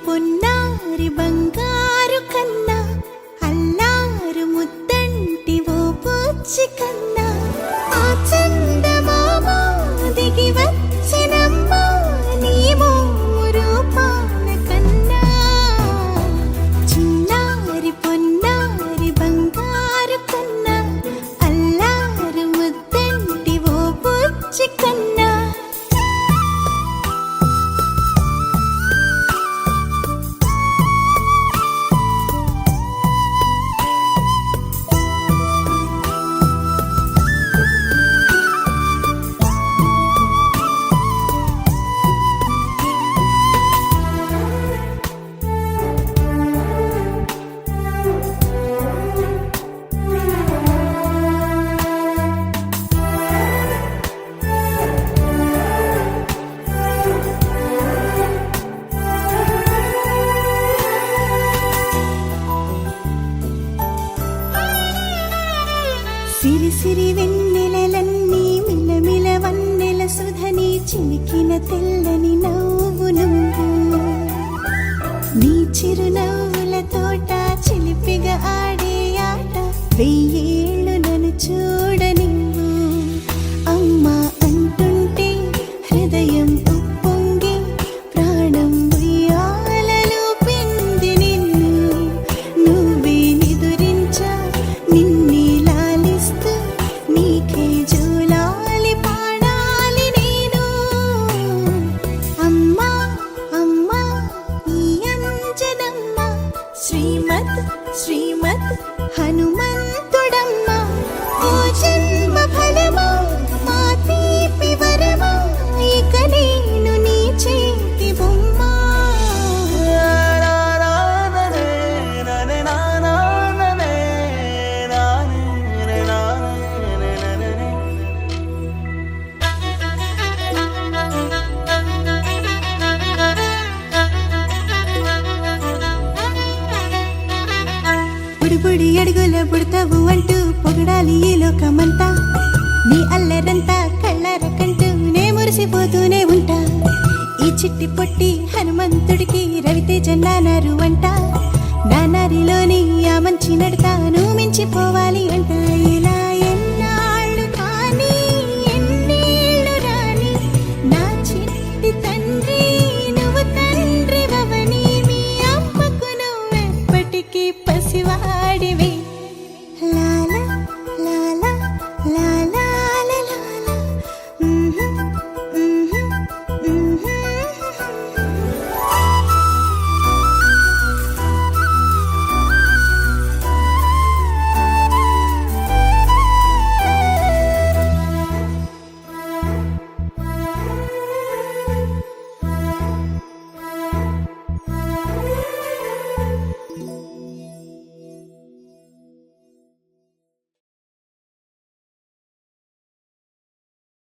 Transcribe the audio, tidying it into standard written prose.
పొన్నారి బంగారు కన్నా అల్లారు ముద్దంటి ఓ బుజ్జి కన్నా ఆ చందమామ దిగి వచ్చినమ్మా నీ రూపాల కన్నా చిన్నారి పొన్నారి బంగారు కన్నా అల్లారు ముద్దంటి ఓ బుజ్జి కన్నా సిరి సిరి వెన్నెలలన్నీ మిలమిల వన్నెల సుధని చిలికిన తెల్లని నవ్వు నువ్వు నీ చిరునవ్వుల తోట చిలిపిగా ఆడే ఆట వెయ్యేళ్ళు నన్ను చూడనివ్వు అమ్మా అంటుంటే హృదయం ఉప్పొంగి ప్రాణం ఉయ్యాలలో పిండి నిన్ను నువ్వే నిదురించా నిన్నే నీకే జూలాలి పాడాలి నేను అమ్మా అమ్మా ఈ అంజనమ్మ శ్రీమత్ శ్రీమత్ హనుమంతుడమ్మ ఓ జన్మ ఫలమా మా తీపి వరమా ఇక నేను నీ చేతి బొమ్మ బుడిబుడి అడుగుల పుడతావు అంటూ పొగడాలి ఈ లోకమంతా నీ అల్లరంతా కళ్ళరకంటూ నే మురిసిపోతూనే ఉంటా ఈ చిట్టి పొట్టి హనుమంతుడికి రవితేజ నానారు అంట నానారిలోని ఆ మంచి నడతా నువ్వు మించిపోవాలి అంట ఇలా